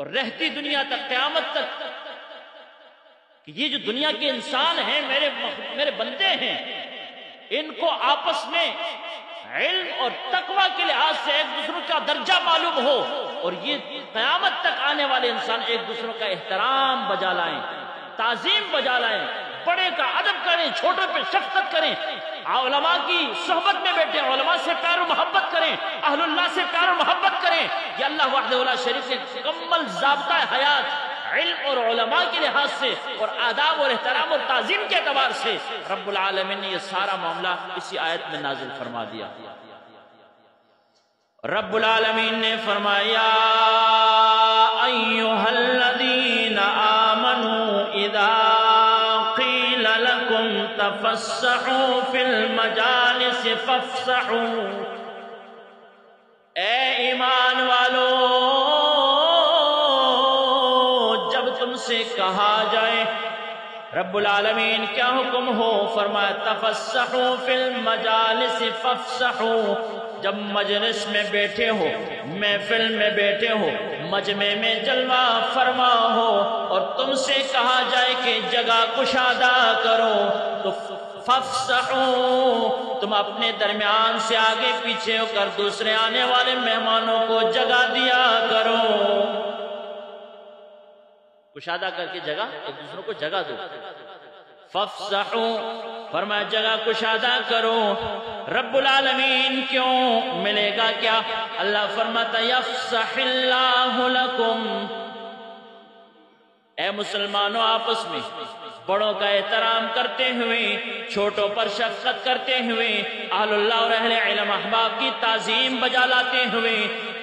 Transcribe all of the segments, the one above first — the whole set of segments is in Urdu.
اور رہتی دنیا تک، قیامت تک، کہ یہ جو دنیا کے انسان ہیں میرے بندے ہیں، ان کو آپس میں علم اور تقوی کے لحاظ سے ایک دوسرے کا درجہ معلوم ہو، اور یہ قیامت تک آنے والے انسان ایک دوسرے کا احترام بجا لائیں، تعظیم بجا لائیں، بڑے کا ادب کریں، چھوٹوں پہ شفقت کریں، علماء کی صحبت میں بیٹھیں، علماء سے پیار و محبت کریں، اہل اللہ سے پیار و محبت کریں۔ یہ اللہ وحدہ لا شریک سے مکمل ضابطہ حیات علم اور علماء کے لحاظ سے اور آداب اور احترام اور تعظیم کے اعتبار سے رب العالمین نے یہ سارا معاملہ اسی آیت میں نازل فرما دیا۔ رب العالمین نے فرمایا ایھا الذین آمنوا اذا قیل لکم تفسحوا فی المجالس فافسحوا، اے ایمان والو تم سے کہا جائے، رب العالمین کیا حکم ہو؟ فرمایا تفسحوا فی المجالس فافسحوا، جب مجلس میں بیٹھے ہو، محفل میں بیٹھے ہو، مجمع میں جلوہ فرما ہو، اور تم سے کہا جائے کہ جگہ کشادہ کرو، تو فافسحوا، تم اپنے درمیان سے آگے پیچھے ہو کر دوسرے آنے والے مہمانوں کو جگہ دیا کرو، کشادہ کر کے جگہ ایک دوسروں کو جگہ دو۔ فافسحوا، فرمایا جگہ کشادہ کرو۔ رب العالمین کیوں؟ ملے گا کیا؟ اللہ فرماتا یفسح اللہ لکم، اے مسلمانوں آپس میں بڑوں کا احترام کرتے ہوئے، چھوٹوں پر شفقت کرتے ہوئے، اہل اللہ اور اہل علم احباب کی تعظیم بجا لاتے ہوئے،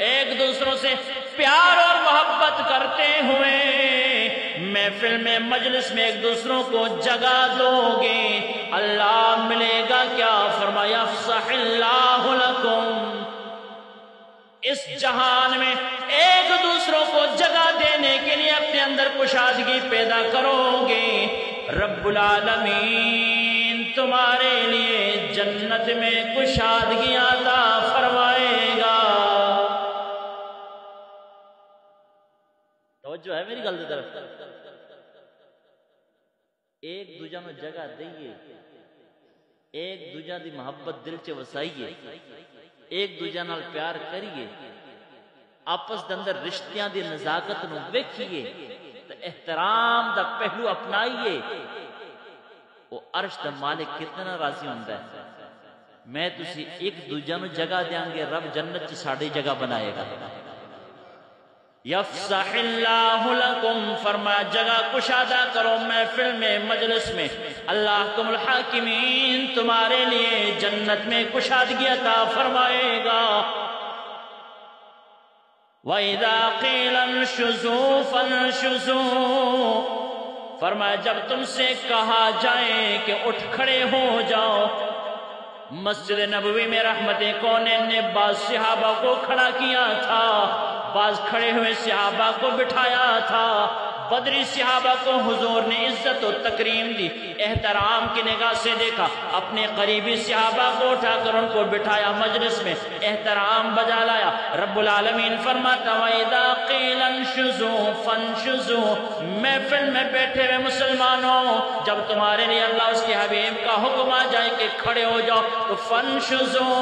ایک دوسروں سے پیار اور محبت کرتے ہوئے محفل میں مجلس میں ایک دوسروں کو جگہ دو گے، اللہ ملے گا کیا؟ فرمایا یفسح اللہ لکم، اس جہان میں ایک دوسروں کو جگہ دینے کے لیے اپنے اندر کشادگی پیدا کرو گے، رب العالمین تمہارے لیے جنت میں کشادگی عطا فرمائے گا۔ توجہ ہے میری گل کی طرف؟ ایک دوجہ میں جگہ دئیے، ایک دوجہ دی محبت دل چ وسائیے، ایک دوجہ نال پیار کریے، آپس دے اندر رشتیاں دی نزاکت نو ویکھیے، تے احترام دا پہلو اپنائیے، وہ عرش دا مالک کتنا راضی ہوندا ہے۔ میں تسی ایک دوجہ نو جگہ دیاں گے، رب جنت چ ساڈی جگہ بنائے گا۔ یفسح اللہ لکم، فرمایا جگہ کشادہ کرو محفل میں مجلس میں، اللہ کم الحاکمین تمہارے لیے جنت میں کشادگی عطا فرمائے گا۔ وَإِذَا قِيلَ انشُزُوا فَانشُزُوا، فرمایا جب تم سے کہا جائے کہ اٹھ کھڑے ہو جاؤ۔ مسجد نبوی میں رحمت کونین نے بعض صحابہ کو کھڑا کیا تھا، بعض کھڑے ہوئے صحابہ کو بٹھایا تھا، بدری صحابہ کو حضور نے عزت و تکریم دی، احترام کی نگاہ سے دیکھا، اپنے قریبی صحابہ کو اٹھا کر ان کو بٹھایا، مجلس میں احترام بجا لایا۔ رب العالمین فرماتا وَإِذَا قِيلَ انشُزُوا فَانشُزُوا، محفل میں بیٹھے ہوئے مسلمانوں جب تمہارے لیے اللہ اس کے حبیب کا حکم آ جائے کہ کھڑے ہو جاؤ تو فَانشُزُوا،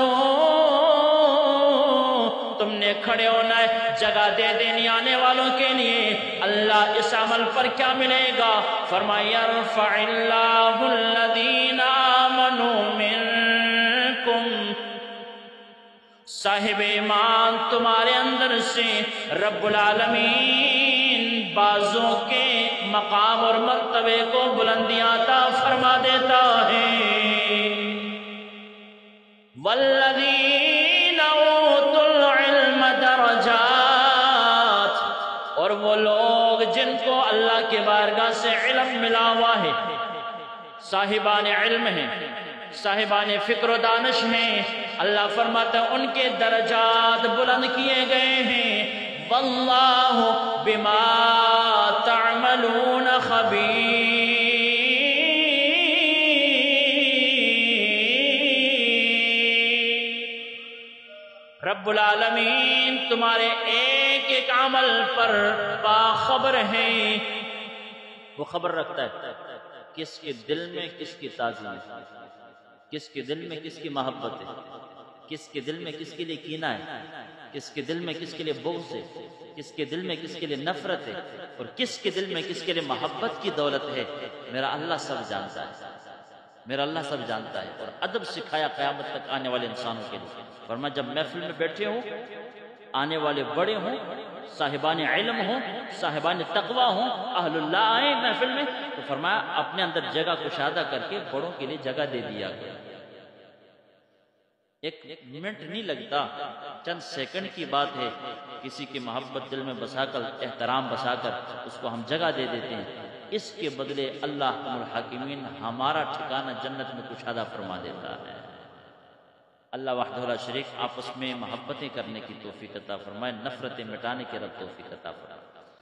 تم نے کھڑے ہونا ہے، جگہ دے دینی آنے والوں کے لیے۔ اللہ اس عمل پر کیا ملے گا؟ فرمایا یرفع اللہ الذین آمنوا منکم، صاحب ایمان تمہارے اندر سے رب العالمین بعضوں کے مقام اور مرتبے کو بلندیاں عطا فرما دیتا ہے۔ والذین اوتوا العلم درجات، اور وہ لوگ جن کو اللہ کے بارگاہ سے علم ملا ہوا ہے، صاحبان علم ہیں، صاحبان فکر و دانش ہیں، اللہ فرماتا ہے ان کے درجات بلند کیے گئے ہیں۔ واللہ بما تعملون خبیر، رب العالمین تمہارے ایک ایک ایک عمل پر باخبر ہیں، وہ خبر رکھتا ہے کس کے دل میں کس کی تعظیم ہے، کس کے دل میں کس کی محبت ہے، کس کے دل میں کس کے لیے کینہ ہے، کس کے دل میں کس کے لیے بغض ہے، کس کے دل میں کس کے لیے نفرت ہے، اور کس کے دل میں کس کے لیے محبت کی دولت ہے۔ میرا اللہ سب جانتا ہے، میرا اللہ سب جانتا ہے۔ اور ادب سکھایا قیامت تک آنے والے انسانوں کے لیے۔ فرمایا جب محفل میں بیٹھے ہوں، آنے والے بڑے ہوں، صاحبان علم ہوں، صاحبان تقوی ہوں، اہل اللہ آئیں محفل میں، تو فرمایا اپنے اندر جگہ کشادہ کر کے بڑوں کے لیے جگہ دے دیا کرو۔ ایک منٹ نہیں لگتا، چند سیکنڈ کی بات ہے، کسی کی محبت دل میں بسا کر، احترام بسا کر اس کو ہم جگہ دے دیتے ہیں، اس کے بدلے اللہ حکم الحاکمین ہمارا ٹھکانہ جنت میں کشادہ فرما دیتا ہے۔ اللہ وحدہ لا شریک آپس میں محبتیں کرنے کی توفیق عطا فرمائے، نفرتیں مٹانے کی رب توفیق عطا فرمائے۔